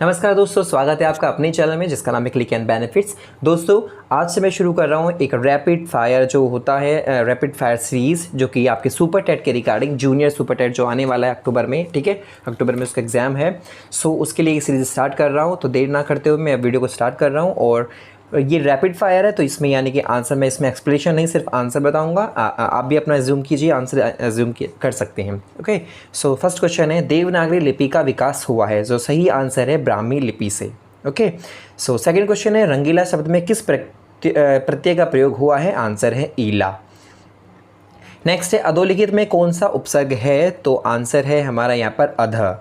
नमस्कार दोस्तों, स्वागत है आपका अपने चैनल में जिसका नाम है क्लिक एंड बेनिफिट्स। दोस्तों आज से मैं शुरू कर रहा हूँ एक रैपिड फायर जो होता है रैपिड फायर सीरीज़, जो कि आपके सुपर टेट के रिगार्डिंग जूनियर सुपर टेट जो आने वाला है अक्टूबर में। ठीक है, अक्टूबर में उसका एग्ज़ाम है। सो उसके लिए ये सीरीज़ स्टार्ट कर रहा हूँ, तो देर ना करते हुए मैं वीडियो को स्टार्ट कर रहा हूँ। और ये रैपिड फायर है, तो इसमें यानी कि आंसर मैं इसमें एक्सप्लेनेशन नहीं, सिर्फ आंसर बताऊंगा। आप भी अपना एज्यूम कीजिए, आंसर एज्यूम कर सकते हैं। ओके, सो फर्स्ट क्वेश्चन है, देवनागरी लिपि का विकास हुआ है। जो सही आंसर है ब्राह्मी लिपि से। ओके, सो सेकंड क्वेश्चन है, रंगीला शब्द में किस प्रत्यय का प्रयोग हुआ है। आंसर है ईला। नेक्स्ट है, अधोलिखित में कौन सा उपसर्ग है। तो आंसर है हमारा यहाँ पर अध।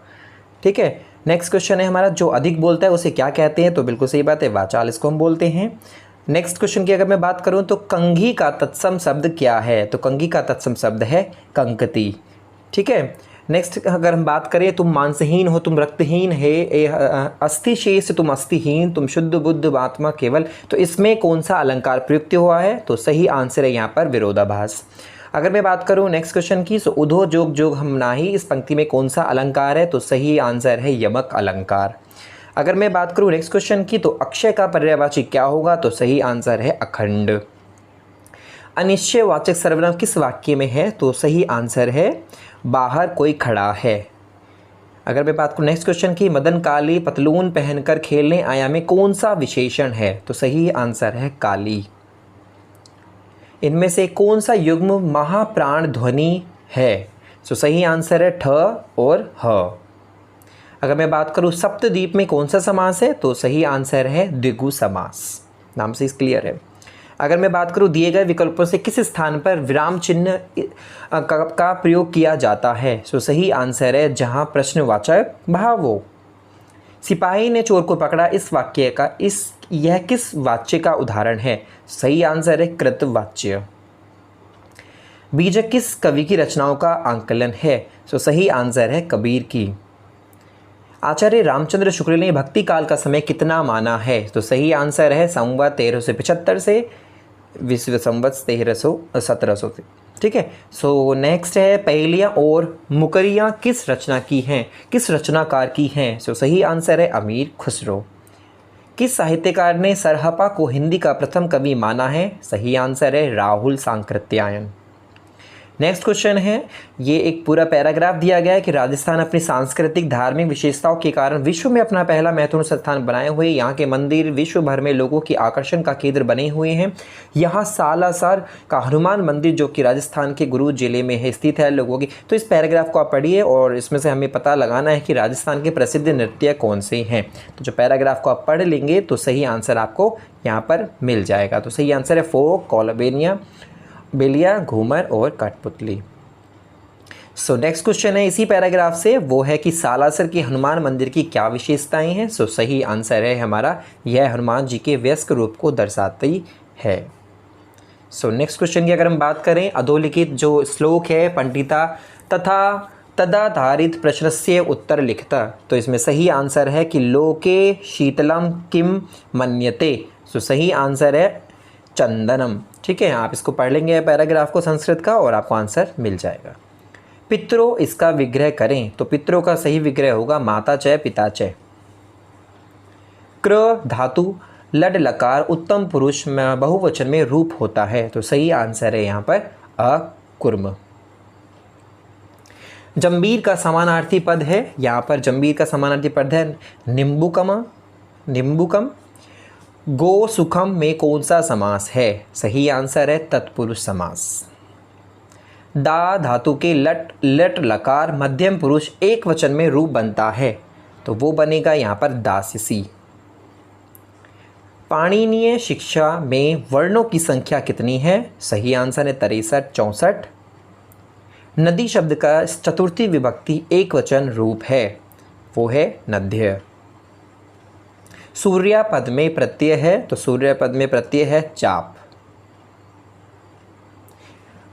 ठीक है, नेक्स्ट क्वेश्चन है हमारा, जो अधिक बोलता है उसे क्या कहते हैं। तो बिल्कुल सही बात है, वाचाल इसको हम बोलते हैं। नेक्स्ट क्वेश्चन की अगर मैं बात करूं तो कंघी का तत्सम शब्द क्या है। तो कंघी का तत्सम शब्द है कंकती। ठीक है, नेक्स्ट अगर हम बात करें, तुम मांसहीन हो, तुम रक्तहीन है, अस्थि शेष, तुम अस्थिहीन, तुम शुद्ध बुद्ध आत्मा केवल। तो इसमें कौन सा अलंकार प्रयुक्त हुआ है। तो सही आंसर है यहाँ पर विरोधाभास। अगर मैं बात करूं नेक्स्ट क्वेश्चन की, तो उधो जोग जोग हम नाही, इस पंक्ति में कौन सा अलंकार है। तो सही आंसर है यमक अलंकार। अगर मैं बात करूं नेक्स्ट क्वेश्चन की, तो अक्षय का पर्यायवाची क्या होगा। तो सही आंसर है अखंड। अनिश्चयवाचक सर्वनाम किस वाक्य में है। तो सही आंसर है बाहर कोई खड़ा है। अगर मैं बात करूं नेक्स्ट क्वेश्चन की, मदन काली पतलून पहनकर खेलने आया में कौन सा विशेषण है। तो सही आंसर है काली। इनमें से कौन सा युग्म महाप्राण ध्वनि है। तो सही आंसर है ठ और ह। अगर मैं बात करूं सप्तद्वीप में कौन सा समास है। तो सही आंसर है द्विगु समास। नाम से क्लियर है। अगर मैं बात करूं दिए गए विकल्पों से किस स्थान पर विराम चिन्ह का प्रयोग किया जाता है। तो सही आंसर है जहां प्रश्नवाचक भाव हो। सिपाही ने चोर को पकड़ा, इस वाक्य का यह किस वाच्य का उदाहरण है। सही आंसर है कृतवाच्य। बीजक किस कवि की रचनाओं का आंकलन है। तो सही आंसर है कबीर की। आचार्य रामचंद्र शुक्ल ने भक्ति काल का समय कितना माना है। तो सही आंसर है संवत 1375 से विश्व संवत 1700 से। ठीक है, सो नेक्स्ट है, पहेलियाँ और मुकरियाँ किस रचना की हैं, किस रचनाकार की हैं। सो सही आंसर है अमीर खुसरो। किस साहित्यकार ने सरहपा को हिंदी का प्रथम कवि माना है। सही आंसर है राहुल सांकृत्यायन। नेक्स्ट क्वेश्चन है, ये एक पूरा पैराग्राफ दिया गया है कि राजस्थान अपनी सांस्कृतिक धार्मिक विशेषताओं के कारण विश्व में अपना पहला महत्वपूर्ण स्थान बनाए हुए। यहाँ के मंदिर विश्व भर में लोगों की आकर्षण का केंद्र बने हुए हैं। यहाँ सालासर का हनुमान मंदिर जो कि राजस्थान के गुरु जिले में है स्थित है लोगों की। तो इस पैराग्राफ को आप पढ़िए और इसमें से हमें पता लगाना है कि राजस्थान के प्रसिद्ध नृत्य कौन से हैं। तो जो पैराग्राफ को आप पढ़ लेंगे तो सही आंसर आपको यहाँ पर मिल जाएगा। तो सही आंसर है फोक, कोलबेनिया, बेलिया, घूमर और कठपुतली। सो नेक्स्ट क्वेश्चन है इसी पैराग्राफ से, वो है कि सालासर के हनुमान मंदिर की क्या विशेषताएं हैं। सो सही आंसर है हमारा यह हनुमान जी के वयस्क रूप को दर्शाती है। सो नेक्स्ट क्वेश्चन की अगर हम बात करें, अधोलिखित जो श्लोक है पंडिता तथा तदाधारित प्रश्नस्य उत्तर लिखता। तो इसमें सही आंसर है कि लोके शीतलम किम मन्यते। सो सही आंसर है चंदनम। ठीक है, आप इसको पढ़ लेंगे पैराग्राफ को संस्कृत का और आपको आंसर मिल जाएगा। पितरों इसका विग्रह करें। तो पितरों का सही विग्रह होगा माता च पिता च। क्र धातु लड लकार उत्तम पुरुष में बहुवचन में रूप होता है। तो सही आंसर है यहाँ पर अकुर्म। जंबीर का समानार्थी पद है, यहाँ पर जंबीर का समानार्थी पद है निम्बुकम। गो सुखम में कौन सा समास है। सही आंसर है तत्पुरुष समास। दा धातु के लट लकार मध्यम पुरुष एक वचन में रूप बनता है। तो वो बनेगा यहाँ पर दास्यसी। पाणिनीय शिक्षा में वर्णों की संख्या कितनी है। सही आंसर है 63 64। नदी शब्द का चतुर्थी विभक्ति एक वचन रूप है, वो है नद्य। सूर्या पद में प्रत्यय है। तो सूर्य पद में प्रत्यय है चाप।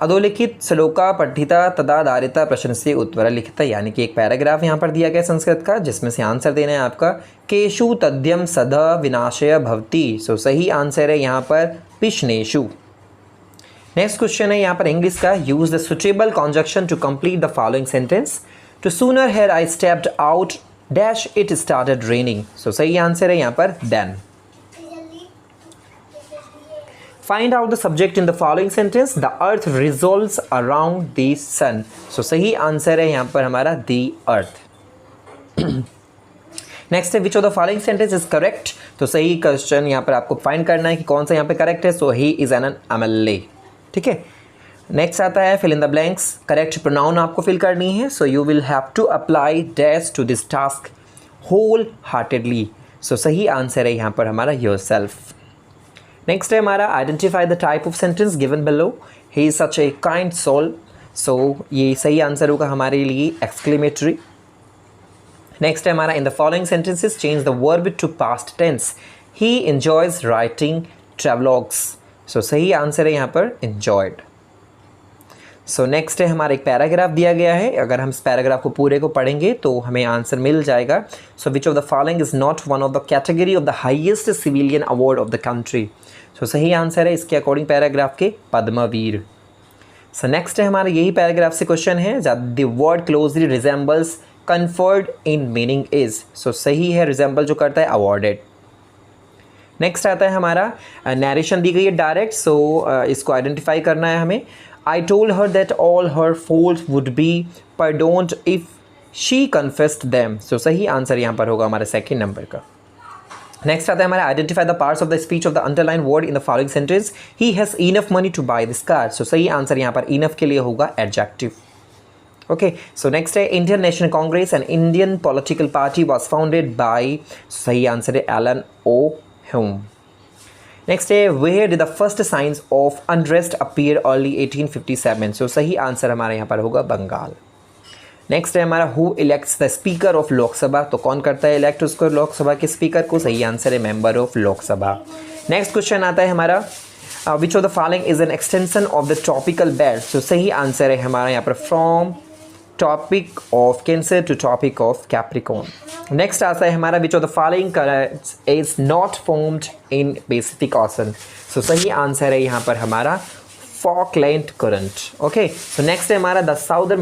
अधोलिखित श्लोका पठिता तदाधारिता प्रश्न से उत्तर लिखिता, यानी कि एक पैराग्राफ यहाँ पर दिया गया संस्कृत का जिसमें से आंसर देना है आपका केशु तद्यम सदा विनाशय भवति। सो सही आंसर है यहाँ पर पिशनेशु। नेक्स्ट क्वेश्चन है यहाँ पर इंग्लिश का, use the suitable conjunction to complete the following sentence. Too sooner had I stepped out dash it started raining. So सही आंसर है यहाँ पर then. Find out the subject in the following sentence. The earth resolves around the sun. So सही answer है यहाँ पर हमारा the earth. Next है which of the following sentence is correct. तो सही क्वेश्चन यहाँ पर आपको फाइंड करना है कि कौन सा यहाँ पे करेक्ट है। So he is an MLA. ठीक है, नेक्स्ट आता है fill in the blanks. Correct pronoun आपको फिल करनी है। So you will have to apply dash to this task wholeheartedly. So सही आंसर है यहाँ पर हमारा योरसेल्फ। नेक्स्ट है हमारा identify the type of sentence given below. He is such a kind soul. So ये सही आंसर होगा हमारे लिए एक्सक्लेमेटरी। नेक्स्ट है हमारा in the following sentences change the verb to past tense. He enjoys writing travelogues. So सही answer है यहाँ पर एंजॉयड। सो नेक्स्ट है हमारा एक पैराग्राफ दिया गया है। अगर हम इस पैराग्राफ को पूरे को पढ़ेंगे तो हमें आंसर मिल जाएगा। So which of the following is not one of the category of the highest civilian award of the country. So सही आंसर है इसके अकॉर्डिंग पैराग्राफ के पद्मवीर। सो नेक्स्ट है हमारा यही पैराग्राफ से क्वेश्चन है। The word closely resembles conferred in meaning is. So सही है रिजेंबल जो करता है अवॉर्डेड। नेक्स्ट आता है हमारा नरेशन दी गई है डायरेक्ट। सो इसको आइडेंटिफाई करना है हमें। I told her that all her faults would be pardoned if she confessed them. So सही आंसर यहाँ पर होगा हमारे सेकेंड नंबर का। नेक्स्ट आता है हमारा identify the parts of the speech of the underline word in the following sentence. He has enough money to buy this car. So सही आंसर यहाँ पर इनफ के लिए होगा एडजेक्टिव। ओके, सो नेक्स्ट है Indian National Congress and Indian political party was founded by. सही answer है Allan O Hume. Next है where did the first signs of unrest appear early 1857। So सही आंसर हमारे यहाँ पर होगा बंगाल। नेक्स्ट है हमारा who elects the speaker of Lok Sabha. तो कौन करता है इलेक्ट उसको लोकसभा के स्पीकर को। सही आंसर है member of Lok Sabha. Next question आता है हमारा which of the following is an extension of the tropical belt. So सही आंसर है हमारा यहाँ पर from tropic of Cancer to tropic of Capricorn. Next आता है हमारा which of the following currents is not formed in Pacific Ocean. So सही answer है यहाँ पर हमारा Falkland current. Okay, so next है हमारा the southern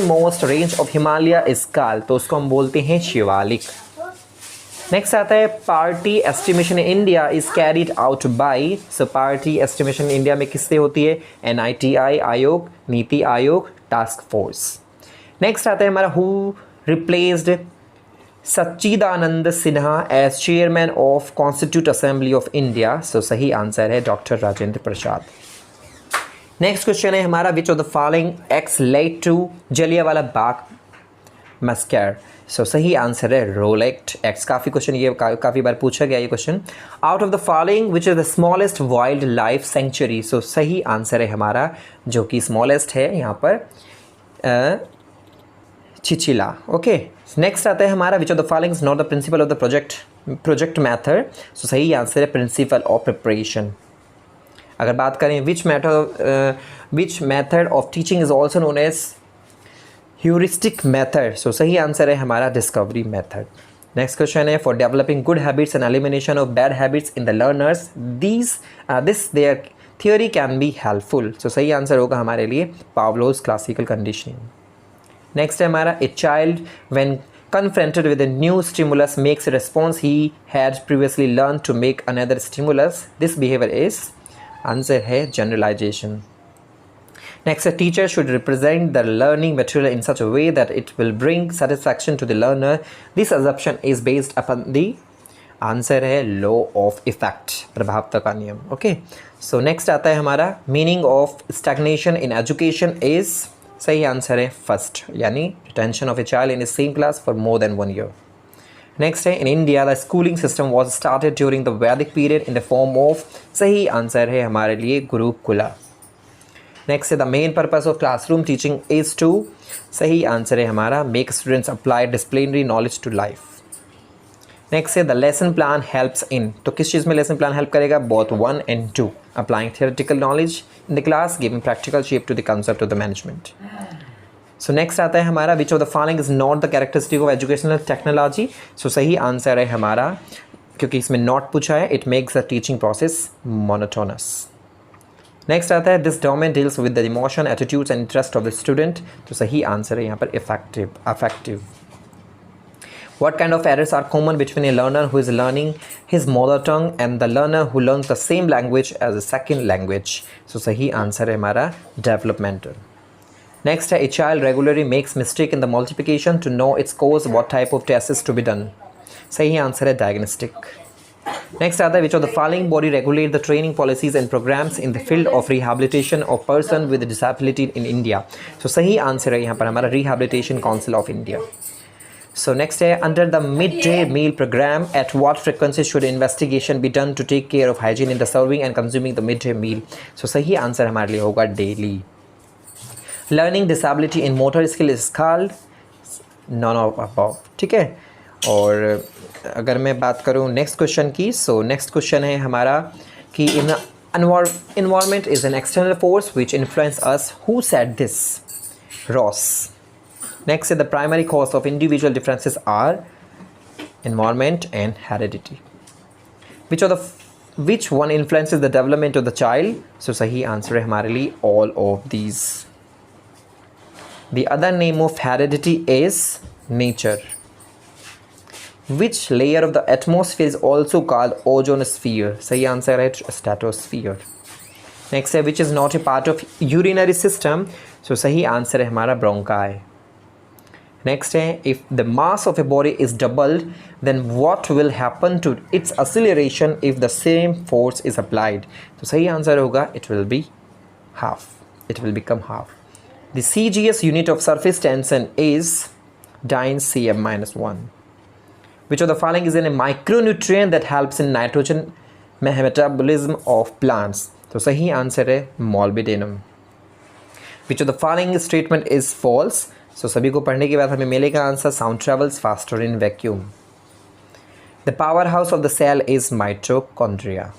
most range of Himalaya is called. तो उसको हम बोलते हैं शिवालिक। नेक्स्ट आता है party estimation in India is carried out by. So party estimation India में किससे होती है। NITI आयोग, NITI Aayog, task force. Next आता है हमारा who replaced Sachchidananda Sinha as chairman of Constituent Assembly of India. So सही आंसर है doctor Rajendra Prasad. Next question है हमारा which of the following acts led to Jallianwala Bagh massacre. So सही आंसर है रोलेक्ट एक्स। काफ़ी क्वेश्चन ये काफ़ी बार पूछा गया ये question. Out of the following which is the smallest wild life sanctuary. So सही आंसर है हमारा जो कि स्मॉलेस्ट है यहाँ पर चिचिला। ओके, नेक्स्ट आता है हमारा which of the following is not the principle of the project method. So सही आंसर है प्रिंसिपल ऑफ प्रिपरेशन। अगर बात करें which method of teaching is also known as heuristic method. So सही आंसर है हमारा डिस्कवरी मेथड। नेक्स्ट क्वेश्चन है for developing good habits and elimination of bad habits in the learners this there theory can be helpful. So सही answer होगा हमारे लिए पावलोव्स classical conditioning. Next है हमारा a child when confronted with a new stimulus makes a response he had previously learned to make another stimulus. This behavior is answer है generalization. Next, a teacher should represent the learning material in such a way that it will bring satisfaction to the learner. This assumption is based upon the answer है law of effect, प्रभावता का नियम. Okay, so next आता है हमारा meaning of stagnation in education is सही answer है first, यानी retention of a child in same class for more than 1 year. Next है in India the schooling system was started during the Vedic period in the form of. सही answer है हमारे लिए gurukula. Next है the main purpose of classroom teaching is to. सही answer है हमारा make students apply disciplinary knowledge to life. Next है the lesson plan helps in. तो किस चीज़ में लेसन प्लान हेल्प करेगा? Both 1 and 2. Applying theoretical knowledge in the class, giving practical shape to the concept of the management. So next आता है हमारा which of the following is not the characteristic of educational technology. So सही answer है हमारा, क्योंकि इसमें not पूछा है, it makes the teaching process monotonous. Next आता है this domain deals with the emotion, attitudes and interest of the student. तो सही आंसर है यहाँ पर affective. What kind of errors are common between a learner who is learning his mother tongue and the learner who learns the same language as a second language? So सही answer है हमारा developmental. Next है, a child regularly makes mistake in the multiplication. To know its cause, what type of test is to be done? सही answer है diagnostic. Next आता है, which of the following body regulate the training policies and programs in the field of rehabilitation of person with disability in India? So सही answer है यहाँ पर हमारा Rehabilitation Council of India. So next है, under the midday meal program, at what frequency should investigation be done to take care of hygiene in the serving and consuming the midday meal? So सही answer हमारे लिए होगा daily. Learning disability in motor skill is called none of above. ठीक है, और अगर मैं बात करूँ नेक्स्ट क्वेश्चन की, सो नेक्स्ट क्वेश्चन है हमारा कि environment is an external force which influence us. Who said this? Ross. Next, the primary cause of individual differences are environment and heredity. Which one influences the development of the child? So सही answer है हमारे लिए all of these. The other name of heredity is nature. Which layer of the atmosphere is also called ozonosphere? सही answer है stratosphere. Next है, which is not a part of urinary system? So सही answer है हमारा bronchi. Next है, if the mass of a body is doubled, then what will happen to its acceleration if the same force is applied? तो सही answer होगा it will be half. It will become half. The CGS unit of surface tension is dyne cm-1. Which of the following is a micronutrient that helps in nitrogen metabolism of plants? तो सही answer है molybdenum. Which of the following statement is false? So सभी को पढ़ने के बाद हमें मिलेगा answer sound travels faster in vacuum. The powerhouse of the cell is mitochondria.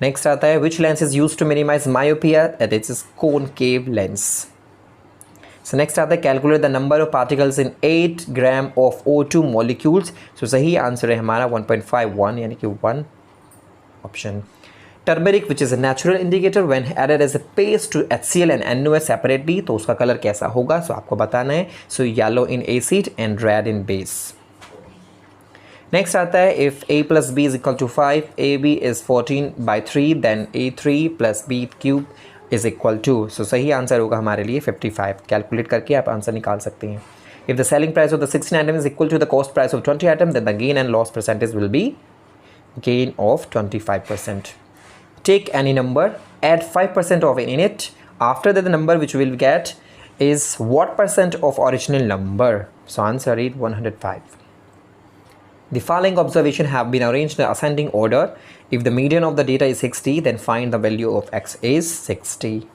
Next आता है, which lens is used to minimize myopia? That is concave lens. So next आता है, calculate the number of particles in 8 gram of O2 molecules. So सही answer है हमारा 1.51 यानी कि 1 option. Turmeric, which is a natural indicator when added as a paste to HCl and NaOH separately, तो उसका colour कैसा होगा? सो आपको बताना है. So yellow in acid and red in base. Next आता है, if a plus b is equal to 5, ab is 14/3, then a3 plus b cube is equal to. So सही आंसर होगा हमारे लिए 55. कैलकुलेट करके आप आंसर निकाल सकते हैं. If the selling price of the 16 items is equal to the cost price of 20 items, then the gain and loss percentage will be gain of 25%. Take any number, add 5% of it in it. After that, the number which we will get is what percent of original number? So answer is 105. The following observation have been arranged in ascending order. If the median of the data is 60, then find the value of x is 60.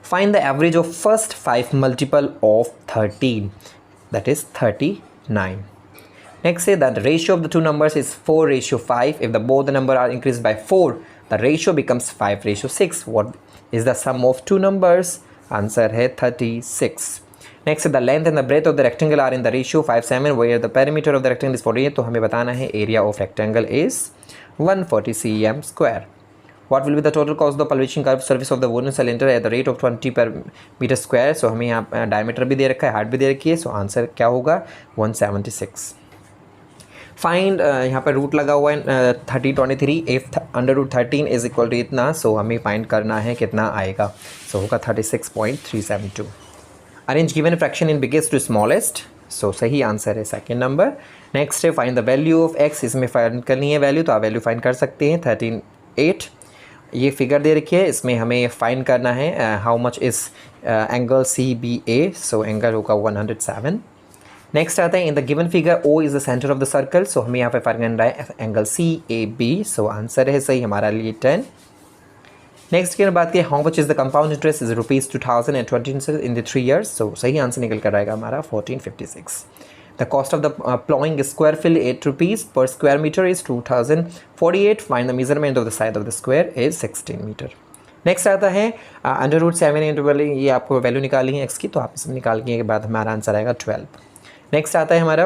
Find the average of first 5 multiple of 13. That is 39. Next, say that the ratio of the two numbers is 4:5. If the both the number are increased by 4, the ratio becomes 5:6. What is the sum of two numbers? Answer है 36. Next, the length and the breadth of the rectangle are in the ratio 5:7, where the perimeter of the rectangle is 48. तो हमें बताना है area of rectangle is 140 cm square. What will be the total cost of the pulverization curved surface of the wooden cylinder at the rate of 20 per meter square? So हमें यहाँ diameter भी दे रखा है, height भी दे रखी है. So answer क्या होगा? 176. फाइंड यहाँ पर रूट लगा हुआ है 3023. इफ √13 इज इक्वल टू इतना, सो हमें फाइंड करना है कितना आएगा. सो होगा 36.372. Arrange given fraction in biggest to smallest. So सही आंसर है सेकेंड नंबर. नेक्स्ट है, find the value of X. इसमें फाइंड करनी है वैल्यू, तो आप वैल्यू फाइंड कर सकते हैं 13.8. ये फिगर दे रखी है, इसमें हमें फाइंड करना है how much is angle CBA. So angle होगा 107. नेक्स्ट आता है, in the given figure O is the centre of the circle. So हमें यहाँ पे फाइंड करना है एंगल CAB. सो आंसर है सही हमारा लिए 10. नेक्स्ट की बात करें, how much is the compound interest is ₹2020 in the 3 years. So सही आंसर निकल कर आएगा हमारा 1456. The cost of the ploughing square field ₹8 per square meter is 2048. Find the measurement of the side of the square is 16 metre. Next आता है √7 interval. ये आपको value निकालनी है एक्स की, तो आप इसमें निकालने के बाद हमारा आंसर आएगा 12. नेक्स्ट आता है हमारा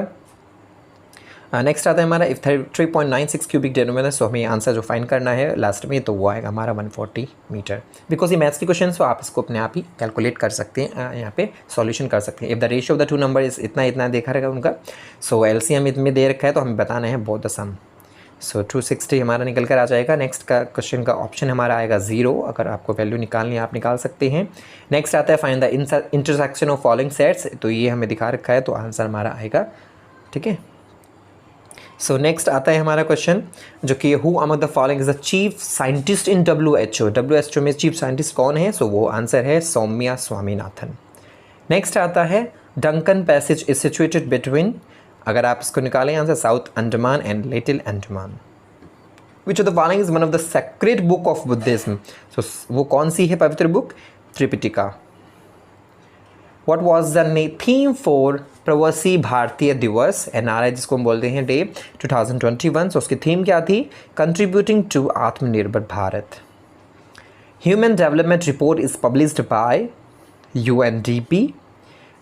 नेक्स्ट आता है हमारा इफ 3.96 क्यूबिक डेनोमिनेटर, सो हमें आंसर जो फाइंड करना है लास्ट में तो वो आएगा हमारा 140 मीटर। बिकॉज ये मैथ्स की क्वेश्चन तो आप इसको अपने आप ही कैलकुलेट कर सकते हैं, यहाँ पे सॉल्यूशन कर सकते हैं। If the ratio of the two number is इतना इतना देखा रहेगा उनका, सो एलसीएम इतने दे रखा है तो हमें बताना है बोथ द सम। सो 260 हमारा निकल कर आ जाएगा। नेक्स्ट का क्वेश्चन का ऑप्शन हमारा आएगा 0। अगर आपको वैल्यू निकालनी है आप निकाल सकते हैं। नेक्स्ट आता है find the intersection of following sets, तो ये हमें दिखा रखा है तो आंसर हमारा आएगा, ठीक है। सो नेक्स्ट आता है हमारा क्वेश्चन जो कि who among the following is the chief scientist in WHO। WHO में चीफ साइंटिस्ट कौन है? सो वो आंसर है सौम्या स्वामीनाथन। नेक्स्ट आता है Duncan passage is situated between, अगर आप इसको निकालें answer, south Andaman and Little Andaman. Which of the following is one of the sacred book of Buddhism, so वो कौन सी है पवित्र book? Tripitaka. What was the theme for Pravasi Bharatiya दिवस, NRI जिसको हम बोलते हैं डे 2021, सो उसकी थीम क्या थी? कंट्रीब्यूटिंग टू आत्मनिर्भर Bharat. Human development report is published by UNDP।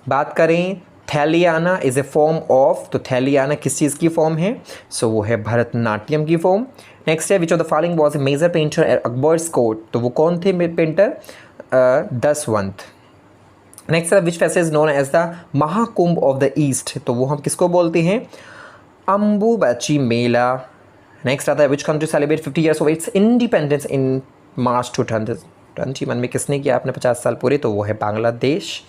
बात करें थैलियाना इज़ ए फॉर्म ऑफ, तो थैलियाना किस चीज़ की फॉर्म है? सो वो है भरतनाट्यम की फॉर्म। नेक्स्ट है which of the following was a major painter at Akbar's court, तो वो कौन थे पेंटर? दसवंत। नेक्स्ट है which festival is known as the Mahakumbh of the east, तो वो हम किसको बोलते हैं? अम्बुबाची मेला। नेक्स्ट आता है which country celebrate 50 years of its independence in March 2021 में किसने किया आपने 50 साल पूरे? तो वो है Bangladesh.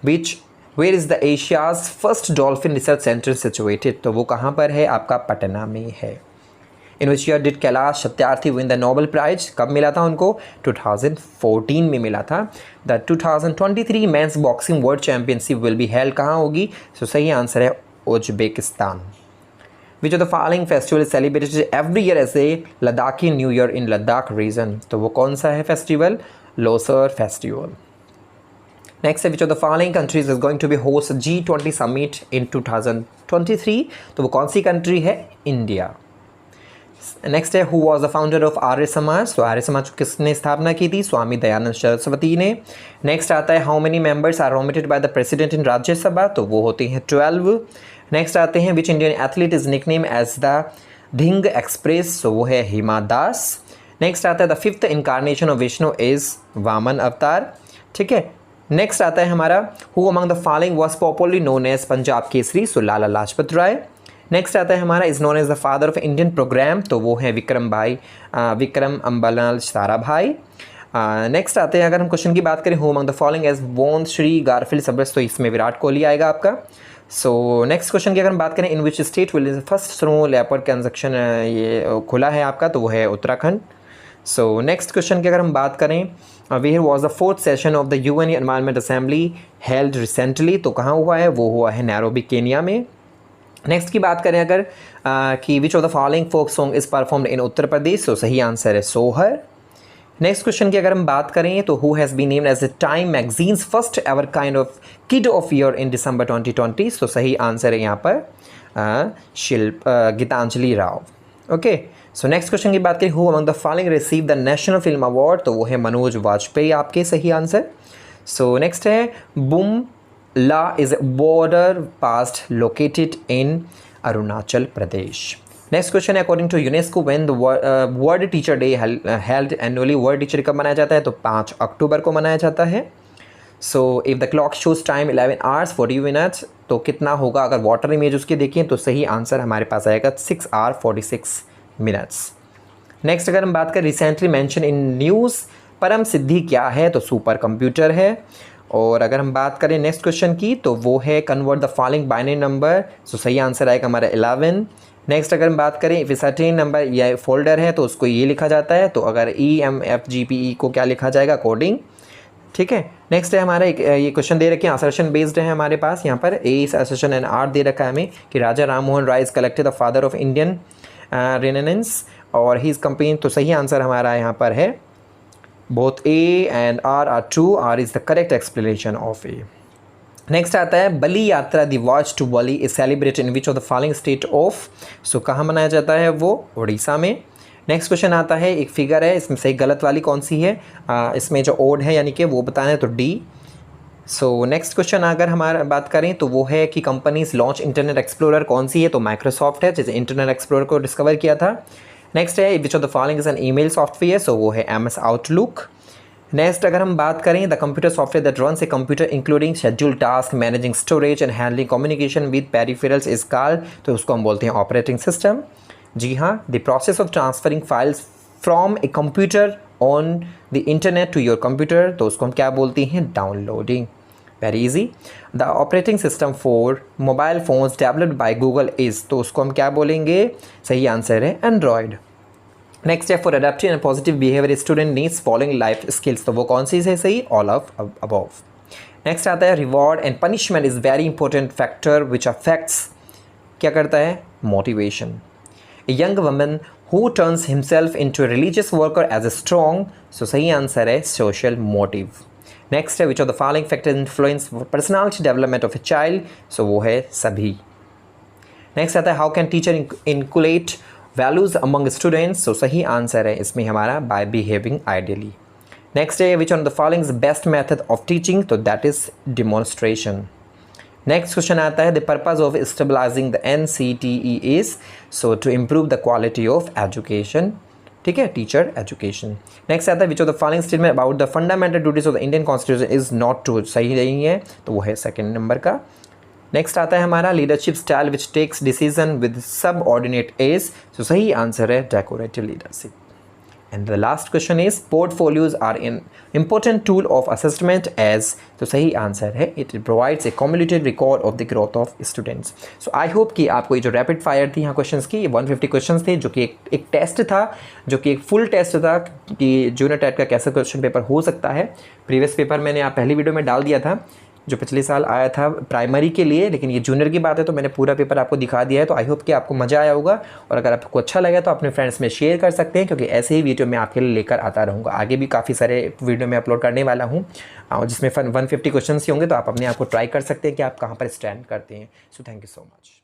Which where is the Asia's first dolphin research centre situated, तो वो कहाँ पर है? आपका पटना में है। In which year did Kailash Satyarthi win the Nobel prize, कब मिला था उनको? 2014 में मिला था। The 2023 men's boxing world championship will be held कहाँ होगी? सो सही आंसर है Uzbekistan. Which of the following festival is celebrated every year as a Ladakhi new year in Ladakh region, तो वो कौन सा है फेस्टिवल? लोसर फेस्टिवल। नेक्स्ट है which of the following countries is going to be host G20 summit in 2023, तो वो कौन सी कंट्री है? इंडिया। नेक्स्ट है who was the founder of Arya Samaj, तो आर्य समाज किसने स्थापना की थी? स्वामी दयानंद सरस्वती ने। नेक्स्ट आता है how many members are nominated by the president in Rajya Sabha, तो वो होते हैं 12। नेक्स्ट आते हैं which Indian athlete is nickname as the Dhing Express, तो वो है हिमा दास। नेक्स्ट आता है the fifth incarnation of Vishnu is Vaman avatar, ठीक है। नेक्स्ट आता है हमारा who among the following was popularly known as Punjab Kesari, so Lala Lajpat Rai. Next आता है हमारा is known as the father of Indian programme, तो वो है विक्रम अम्बालाल साराभाई। नेक्स्ट आते हैं अगर हम क्वेश्चन की बात करें who among the following as born Shri Garfield Sobers, तो इसमें विराट कोहली आएगा आपका। सो नेक्स्ट क्वेश्चन की अगर हम बात करें in which state will first snow leopard conjunction ये खुला है आपका, तो वो है उत्तराखंड। सो नेक्स्ट क्वेश्चन की अगर हम बात करें where was the fourth session of the UN environment assembly held recently, तो कहाँ हुआ है? वो हुआ है नैरोबी केनिया में। नेक्स्ट की बात करें अगर कि which of the following folk song is performed in Uttar Pradesh, तो सही आंसर है सोहर। नेक्स्ट क्वेश्चन की अगर हम बात करें तो who has been named as the Time magazine's first ever kind of kid of year in December 2020, तो सही आंसर है यहाँ पर Gitanjali Rao. Okay, so next question की बात करें who among the following receive the national film award, तो वो है मनोज वाजपेयी आपके, सही आंसर। सो नेक्स्ट है Bum La is border pass located in Arunachal Pradesh. Next question है according to UNESCO when the World Teacher Day held annually, World Teacher कब मनाया जाता है? तो 5 अक्टूबर को मनाया जाता है। So if the clock shows time 11 hours 40 minutes, तो कितना होगा अगर वाटर इमेज उसकी देखें? तो सही आंसर हमारे पास आएगा 6 hours 46 minutes। नेक्स्ट अगर हम बात करें रिसेंटली मेंशन इन न्यूज़, परम सिद्धि क्या है? तो सुपर कंप्यूटर है। और अगर हम बात करें नेक्स्ट क्वेश्चन की तो वो है convert the following binary number, so सही आंसर आएगा हमारा 11। नेक्स्ट अगर हम बात करें इफ सर्टेन नंबर या फोल्डर है तो उसको ये लिखा जाता है, तो अगर EMFGPE को क्या लिखा जाएगा? कोडिंग, ठीक है। नेक्स्ट है हमारा ये क्वेश्चन दे रखे हैं असर्शन बेस्ड है हमारे पास, यहाँ पर ए असर्शन एंड आर दे रखा है हमें कि Raja Ram Mohan Roy is collected the father of Indian renaissance और ही इज कंपेन, तो सही आंसर हमारा यहाँ पर है both A and R are true, R is the correct explanation of A। Next आता है Bali Yatra the watch to Bali is celebrated in which of the following state of, सो कहाँ मनाया जाता है? वो उड़ीसा में। नेक्स्ट क्वेश्चन आता है एक फिगर है, इसमें सही गलत वाली कौन सी है? इसमें जो ओड है यानी कि वो बताना है, तो D। सो नेक्स्ट क्वेश्चन अगर हमारा बात करें तो वो है कि कंपनीज लॉन्च इंटरनेट एक्सप्लोरर कौन सी है, तो माइक्रोसॉफ्ट है जिसे इंटरनेट एक्सप्लोरर को डिस्कवर किया था। नेक्स्ट है which of the following is an email software, so वो है MS आउटलुक। नेक्स्ट अगर हम बात करें the computer software that runs a computer including schedule task, managing storage and handling communication with peripherals is called, तो उसको हम बोलते हैं ऑपरेटिंग सिस्टम। जी हाँ, the process of transferring files from a computer on the internet to your computer, तो उसको हम क्या बोलते हैं, downloading. Very easy. The operating system for mobile phones developed by Google is, तो उसको हम क्या बोलेंगे, सही आंसर है एंड्रॉयड। नेक्स्ट है for adaptive and positive behaviour student needs following life skills, तो वो कौन सी है सही, ऑल ऑफ अबव। नेक्स्ट आता है reward and punishment is very important factor which affects, क्या करता है, motivation. A young woman who turns himself into a religious worker as a strong, so सही आंसर है सोशल मोटिव। नेक्स्ट है which of the following factor influence personality development of a child, so वो है सभी। Next आता है how can teacher inculcate values among students, so सही answer है इसमें हमारा बाय बिहेविंग आइडियली। नेक्स्ट है which on the following is best method of teaching, तो that is demonstration. Next question आता है the purpose of stabilising the NCTE is, so to improve the quality of education, ठीक है, teacher education. Next आता है which of the following statement about the fundamental duties of the Indian constitution is not true, सही नहीं है, तो वो है सेकंड नंबर का। नेक्स्ट आता है हमारा leadership style which takes decision with subordinate as, so सही आंसर है decorative leadership. And the last question is portfolios are in important tool of assessment as, तो सही आंसर है it provides a cumulative record of the growth of students. So I hope कि आपको ये जो rapid fire थी यहाँ questions की, ये 150 क्वेश्चंस थे, जो कि एक टेस्ट था, जो कि एक फुल टेस्ट था कि जूनियर टेट का कैसा क्वेश्चन पेपर हो सकता है। प्रीवियस पेपर मैंने आप पहली वीडियो में डाल दिया था जो पिछले साल आया था प्राइमरी के लिए, लेकिन ये जूनियर की बात है तो मैंने पूरा पेपर आपको दिखा दिया है। तो आई होप कि आपको मज़ा आया होगा, और अगर आपको अच्छा लगा तो अपने फ्रेंड्स में शेयर कर सकते हैं, क्योंकि ऐसे ही वीडियो मैं आपके लिए लेकर आता रहूँगा। आगे भी काफ़ी सारे वीडियो मैं अपलोड करने वाला हूँ जिसमें 150 क्वेश्चन ही होंगे, तो आप अपने आप को ट्राई कर सकते हैं कि आप कहाँ पर स्टैंड करते हैं। So thank you so much.